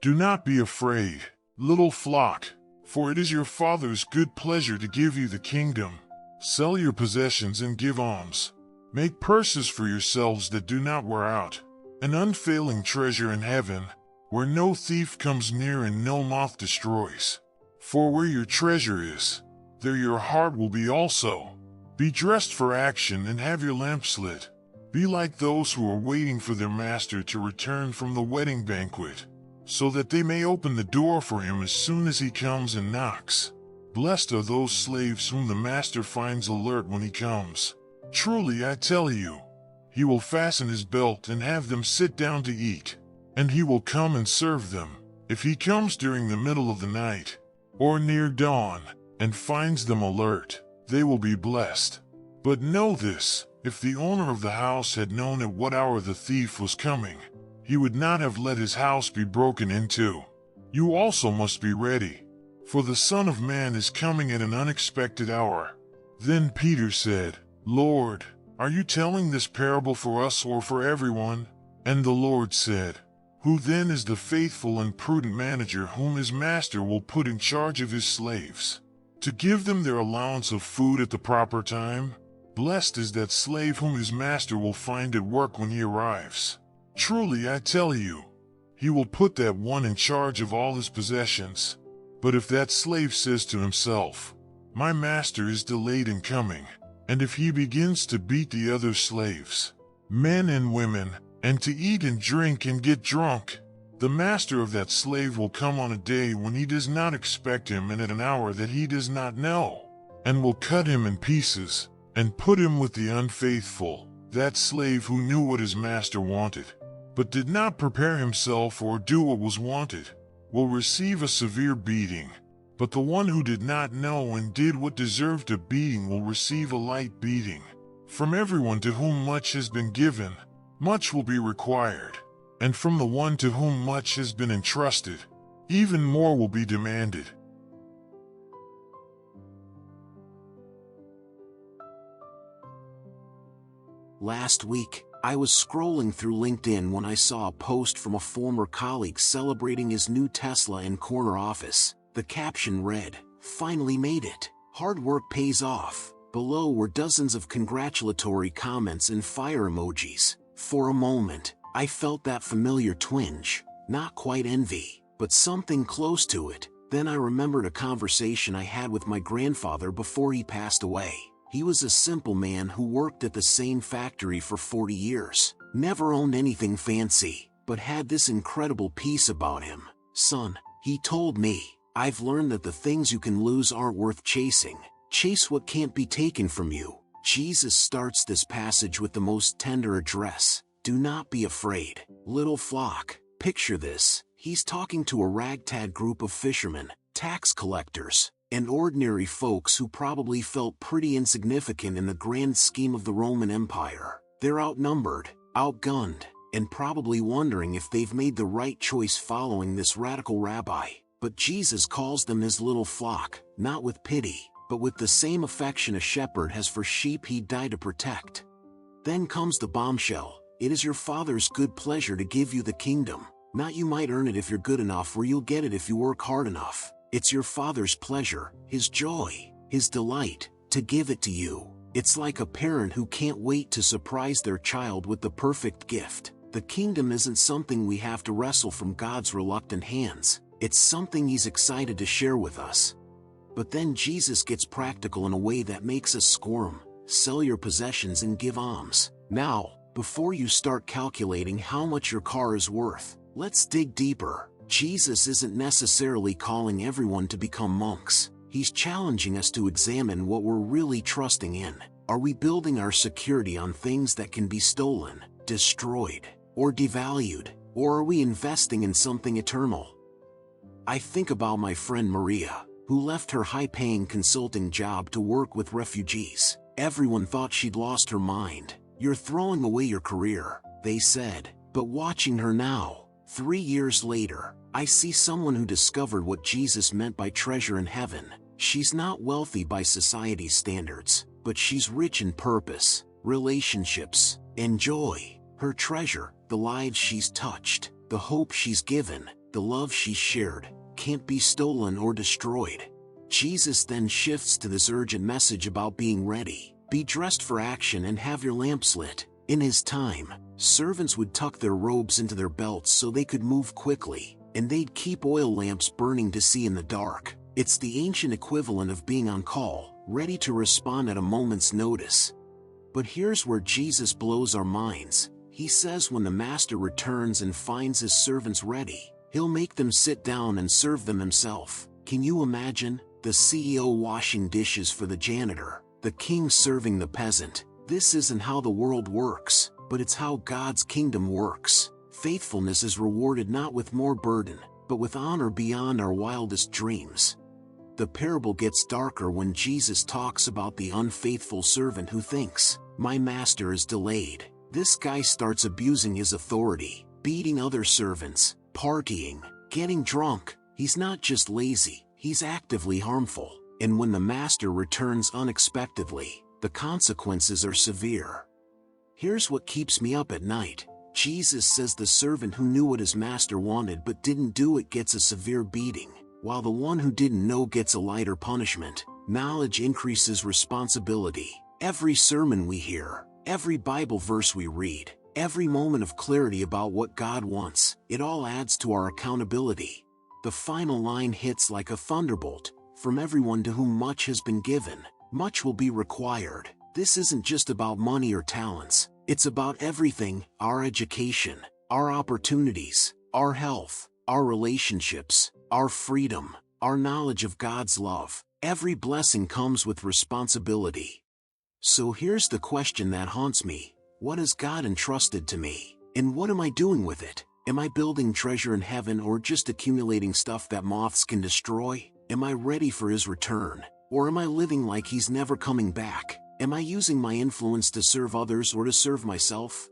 Do not be afraid, little flock, for it is your Father's good pleasure to give you the kingdom. Sell your possessions and give alms. Make purses for yourselves that do not wear out, an unfailing treasure in heaven, where no thief comes near and no moth destroys. For where your treasure is, there your heart will be also. Be dressed for action and have your lamps lit. Be like those who are waiting for their master to return from the wedding banquet, so that they may open the door for him as soon as he comes and knocks. Blessed are those slaves whom the master finds alert when he comes. Truly I tell you, he will fasten his belt and have them sit down to eat, and he will come and serve them. If he comes during the middle of the night, or near dawn, and finds them alert, they will be blessed. But know this, if the owner of the house had known at what hour the thief was coming, he would not have let his house be broken into. You also must be ready, for the Son of Man is coming at an unexpected hour. Then Peter said, Lord, are you telling this parable for us or for everyone? And the Lord said, Who then is the faithful and prudent manager whom his master will put in charge of his slaves, to give them their allowance of food at the proper time? Blessed is that slave whom his master will find at work when he arrives. Truly I tell you, he will put that one in charge of all his possessions. But if that slave says to himself, My master is delayed in coming, and if he begins to beat the other slaves, men and women, and to eat and drink and get drunk, the master of that slave will come on a day when he does not expect him and at an hour that he does not know, and will cut him in pieces, and put him with the unfaithful. That slave who knew what his master wanted, but did not prepare himself or do what was wanted, will receive a severe beating. But the one who did not know and did what deserved a beating will receive a light beating. From everyone to whom much has been given, much will be required, and from the one to whom much has been entrusted, even more will be demanded. Last week, I was scrolling through LinkedIn when I saw a post from a former colleague celebrating his new Tesla in corner office. The caption read, "Finally made it. Hard work pays off." Below were dozens of congratulatory comments and fire emojis. For a moment, I felt that familiar twinge, not quite envy, but something close to it. Then I remembered a conversation I had with my grandfather before he passed away. He was a simple man who worked at the same factory for 40 years, never owned anything fancy, but had this incredible peace about him. "Son," he told me, "I've learned that the things you can lose aren't worth chasing. Chase what can't be taken from you." Jesus starts this passage with the most tender address. Do not be afraid, little flock. Picture this. He's talking to a ragtag group of fishermen, tax collectors, and ordinary folks who probably felt pretty insignificant in the grand scheme of the Roman Empire. They're outnumbered, outgunned, and probably wondering if they've made the right choice following this radical rabbi. But Jesus calls them his little flock, not with pity, but with the same affection a shepherd has for sheep he'd die to protect. Then comes the bombshell. It is your Father's good pleasure to give you the kingdom. Not you might earn it if you're good enough, or you'll get it if you work hard enough. It's your Father's pleasure, his joy, his delight, to give it to you. It's like a parent who can't wait to surprise their child with the perfect gift. The kingdom isn't something we have to wrestle from God's reluctant hands. It's something he's excited to share with us. But then Jesus gets practical in a way that makes us squirm. Sell your possessions and give alms. Now, before you start calculating how much your car is worth, let's dig deeper. Jesus isn't necessarily calling everyone to become monks. He's challenging us to examine what we're really trusting in. Are we building our security on things that can be stolen, destroyed, or devalued? Or are we investing in something eternal? I think about my friend Maria, who left her high-paying consulting job to work with refugees. Everyone thought she'd lost her mind. "You're throwing away your career," they said. But watching her now, 3 years later, I see someone who discovered what Jesus meant by treasure in heaven. She's not wealthy by society's standards, but she's rich in purpose, relationships, and joy. Her treasure, the lives she's touched, the hope she's given, The love she shared can't be stolen or destroyed. Jesus then shifts to this urgent message about being ready. Be dressed for action and have your lamps lit. In his time, servants would tuck their robes into their belts so they could move quickly, and they'd keep oil lamps burning to see in the dark. It's the ancient equivalent of being on call, ready to respond at a moment's notice. But here's where Jesus blows our minds. He says when the master returns and finds his servants ready, he'll make them sit down and serve them himself. Can you imagine? The CEO washing dishes for the janitor, the king serving the peasant. This isn't how the world works, but it's how God's kingdom works. Faithfulness is rewarded not with more burden, but with honor beyond our wildest dreams. The parable gets darker when Jesus talks about the unfaithful servant who thinks, "My master is delayed." This guy starts abusing his authority, beating other servants, partying, getting drunk. He's not just lazy, he's actively harmful. And when the master returns unexpectedly, the consequences are severe. Here's what keeps me up at night. Jesus says the servant who knew what his master wanted but didn't do it gets a severe beating, while the one who didn't know gets a lighter punishment. Knowledge increases responsibility. Every sermon we hear, every Bible verse we read, every moment of clarity about what God wants, it all adds to our accountability. The final line hits like a thunderbolt. From everyone to whom much has been given, much will be required. This isn't just about money or talents. It's about everything: our education, our opportunities, our health, our relationships, our freedom, our knowledge of God's love. Every blessing comes with responsibility. So here's the question that haunts me. What has God entrusted to me? And what am I doing with it? Am I building treasure in heaven or just accumulating stuff that moths can destroy? Am I ready for his return? Or am I living like he's never coming back? Am I using my influence to serve others or to serve myself?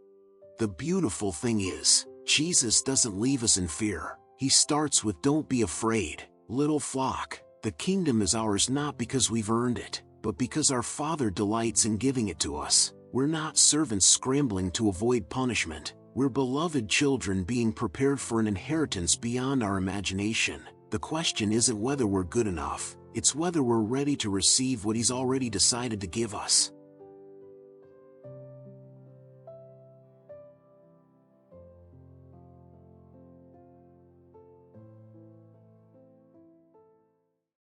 The beautiful thing is, Jesus doesn't leave us in fear. He starts with, "Don't be afraid, little flock." The kingdom is ours not because we've earned it, but because our Father delights in giving it to us. We're not servants scrambling to avoid punishment. We're beloved children being prepared for an inheritance beyond our imagination. The question isn't whether we're good enough, it's whether we're ready to receive what he's already decided to give us.